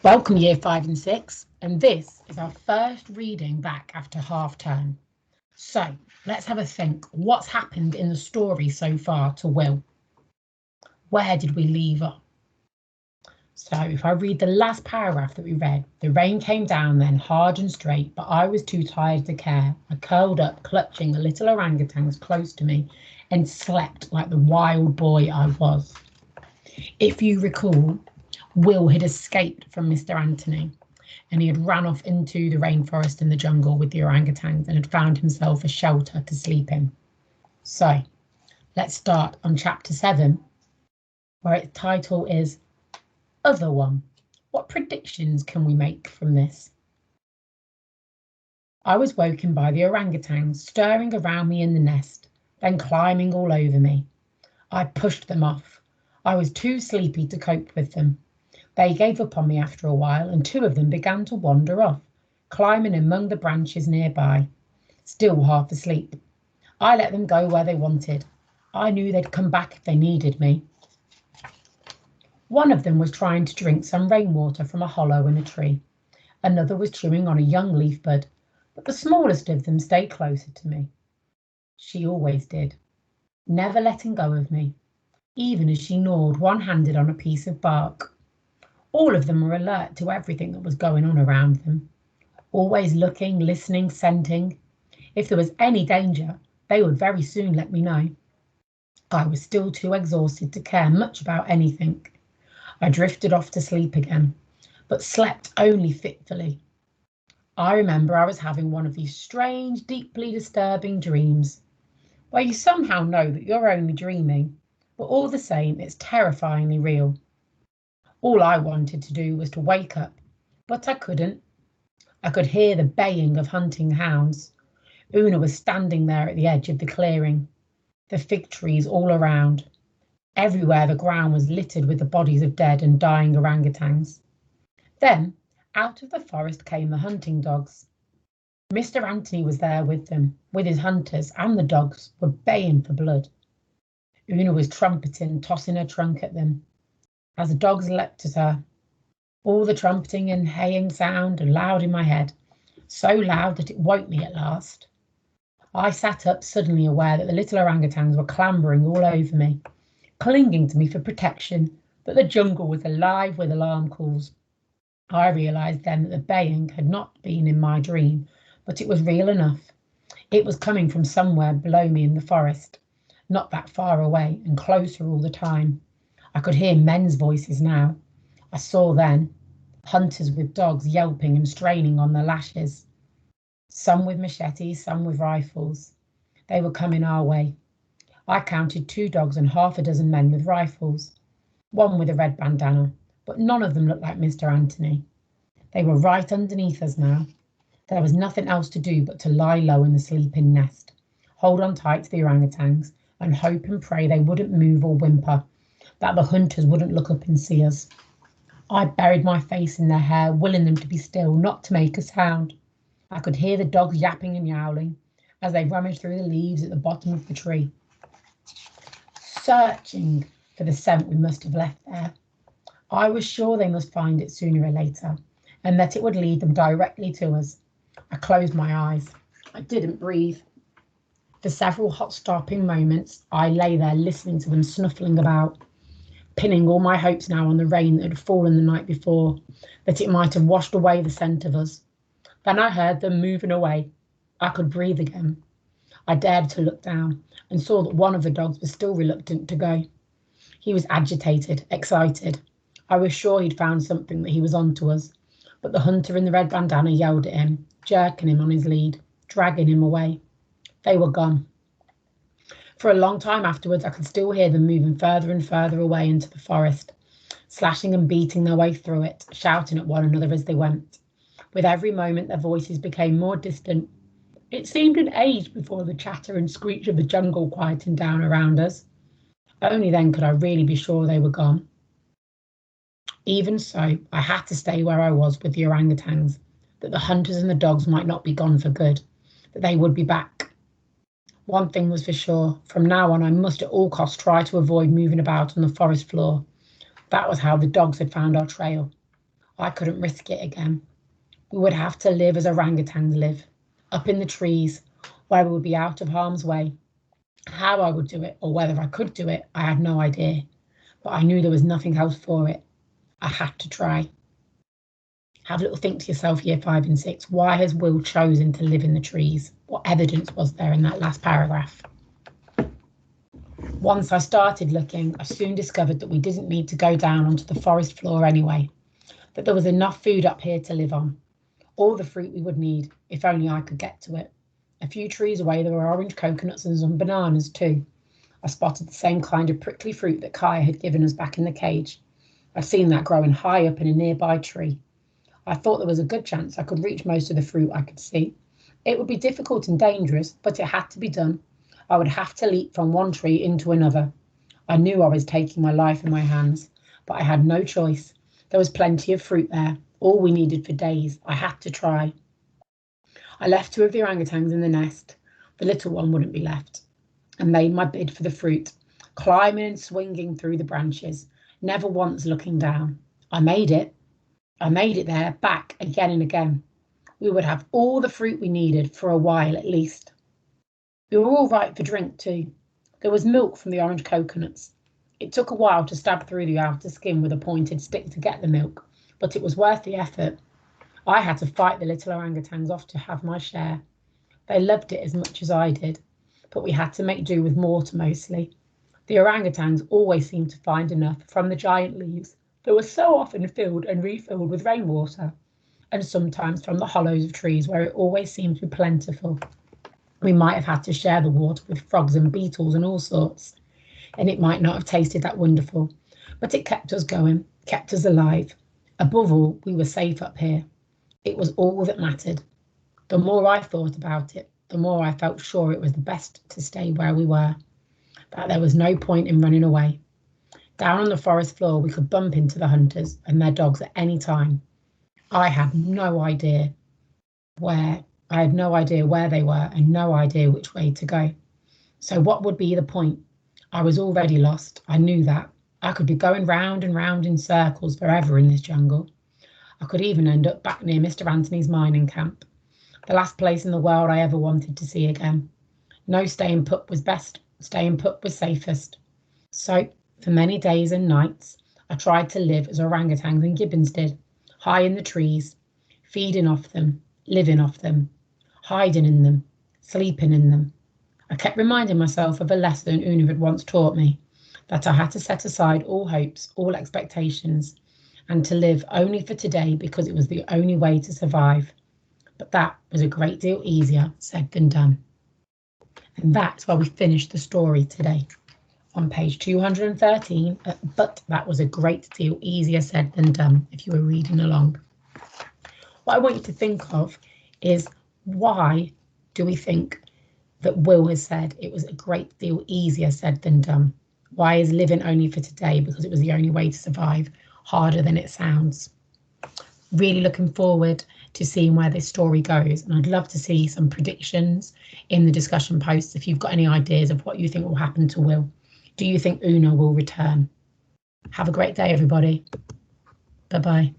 Welcome Year 5 and 6, and this is our first reading back after half term. So let's have a think. What's happened in the story so far to Will? Where did we leave off? So if I read the last paragraph that we read, the rain came down then hard and straight, but I was too tired to care. I curled up, clutching the little orangutans close to me and slept like the wild boy I was. If you recall, Will had escaped from Mr. Anthony and he had ran off into the rainforest and the jungle with the orangutans and had found himself a shelter to sleep in. So let's start on chapter 7, where its title is Other One. What predictions can we make from this? I was woken by the orangutans stirring around me in the nest, then climbing all over me. I pushed them off. I was too sleepy to cope with them. They gave up on me after a while, and 2 of them began to wander off, climbing among the branches nearby, still half asleep. I let them go where they wanted. I knew they'd come back if they needed me. One of them was trying to drink some rainwater from a hollow in a tree. Another was chewing on a young leaf bud, but the smallest of them stayed closer to me. She always did, never letting go of me, even as she gnawed one-handed on a piece of bark. All of them were alert to everything that was going on around them, always looking, listening, scenting. If there was any danger, they would very soon let me know. I was still too exhausted to care much about anything. I drifted off to sleep again, but slept only fitfully. I remember I was having one of these strange, deeply disturbing dreams, where you somehow know that you're only dreaming, but all the same it's terrifyingly real. All I wanted to do was to wake up, but I couldn't. I could hear the baying of hunting hounds. Una was standing there at the edge of the clearing, the fig trees all around. Everywhere the ground was littered with the bodies of dead and dying orangutans. Then, out of the forest came the hunting dogs. Mr. Anthony was there with them, with his hunters, and the dogs were baying for blood. Una was trumpeting, tossing her trunk at them. As the dogs leapt at her, all the trumpeting and haying sound loud in my head, so loud that it woke me at last. I sat up, suddenly aware that the little orangutans were clambering all over me, clinging to me for protection, that the jungle was alive with alarm calls. I realised then that the baying had not been in my dream, but it was real enough. It was coming from somewhere below me in the forest, not that far away, and closer all the time. I could hear men's voices now. I saw then hunters with dogs yelping and straining on their lashes, some with machetes, some with rifles. They were coming our way. I counted 2 dogs and half a dozen men with rifles, one with a red bandana, but none of them looked like Mr. Anthony. They were right underneath us now. There was nothing else to do but to lie low in the sleeping nest, hold on tight to the orangutans, and hope and pray they wouldn't move or whimper, that the hunters wouldn't look up and see us. I buried my face in their hair, willing them to be still, not to make a sound. I could hear the dogs yapping and yowling as they rummaged through the leaves at the bottom of the tree, searching for the scent we must have left there. I was sure they must find it sooner or later, and that it would lead them directly to us. I closed my eyes. I didn't breathe. For several hot stopping moments, I lay there listening to them snuffling about, pinning all my hopes now on the rain that had fallen the night before, that it might have washed away the scent of us. Then I heard them moving away. I could breathe again. I dared to look down and saw that one of the dogs was still reluctant to go. He was agitated, excited. I was sure he'd found something that he was on to us, but the hunter in the red bandana yelled at him, jerking him on his lead, dragging him away. They were gone. For a long time afterwards, I could still hear them moving further and further away into the forest, slashing and beating their way through it, shouting at one another as they went. With every moment, their voices became more distant. It seemed an age before the chatter and screech of the jungle quietened down around us. Only then could I really be sure they were gone. Even so, I had to stay where I was with the orangutans, that the hunters and the dogs might not be gone for good, that they would be back. One thing was for sure, from now on I must at all costs try to avoid moving about on the forest floor. That was how the dogs had found our trail. I couldn't risk it again. We would have to live as orangutans live, up in the trees, where we would be out of harm's way. How I would do it, or whether I could do it, I had no idea. But I knew there was nothing else for it. I had to try. Have a little think to yourself, year 5 and 6. Why has Will chosen to live in the trees? What evidence was there in that last paragraph? Once I started looking, I soon discovered that we didn't need to go down onto the forest floor anyway, that there was enough food up here to live on. All the fruit we would need, if only I could get to it. A few trees away, there were orange coconuts and some bananas too. I spotted the same kind of prickly fruit that Kaya had given us back in the cage. I'd seen that growing high up in a nearby tree. I thought there was a good chance I could reach most of the fruit I could see. It would be difficult and dangerous, but it had to be done. I would have to leap from one tree into another. I knew I was taking my life in my hands, but I had no choice. There was plenty of fruit there, all we needed for days. I had to try. I left 2 of the orangutans in the nest. The little one wouldn't be left, and made my bid for the fruit, climbing and swinging through the branches, never once looking down. I made it. I made it there, back again and again. We would have all the fruit we needed for a while at least. We were all right for drink too. There was milk from the orange coconuts. It took a while to stab through the outer skin with a pointed stick to get the milk, but it was worth the effort. I had to fight the little orangutans off to have my share. They loved it as much as I did, but we had to make do with mortar mostly. The orangutans always seemed to find enough from the giant leaves that were so often filled and refilled with rainwater, and sometimes from the hollows of trees where it always seemed to be plentiful. We might have had to share the water with frogs and beetles and all sorts, and it might not have tasted that wonderful, but it kept us going, kept us alive. Above all, we were safe up here. It was all that mattered. The more I thought about it, the more I felt sure it was the best to stay where we were, that there was no point in running away. Down on the forest floor, we could bump into the hunters and their dogs at any time. I had no idea where they were and no idea which way to go. So what would be the point? I was already lost. I knew that. I could be going round and round in circles forever in this jungle. I could even end up back near Mr. Anthony's mining camp, the last place in the world I ever wanted to see again. No, staying put was best. Staying put was safest. So, for many days and nights, I tried to live as orangutans and gibbons did, high in the trees, feeding off them, living off them, hiding in them, sleeping in them. I kept reminding myself of a lesson Una had once taught me, that I had to set aside all hopes, all expectations, and to live only for today because it was the only way to survive. But that was a great deal easier said than done. And that's where we finished the story today, on page 213, but that was a great deal easier said than done if you were reading along. What I want you to think of is, why do we think that Will has said it was a great deal easier said than done? Why is living only for today, because it was the only way to survive, harder than it sounds? Really looking forward to seeing where this story goes, and I'd love to see some predictions in the discussion posts if you've got any ideas of what you think will happen to Will. Do you think Una will return? Have a great day, everybody. Bye-bye.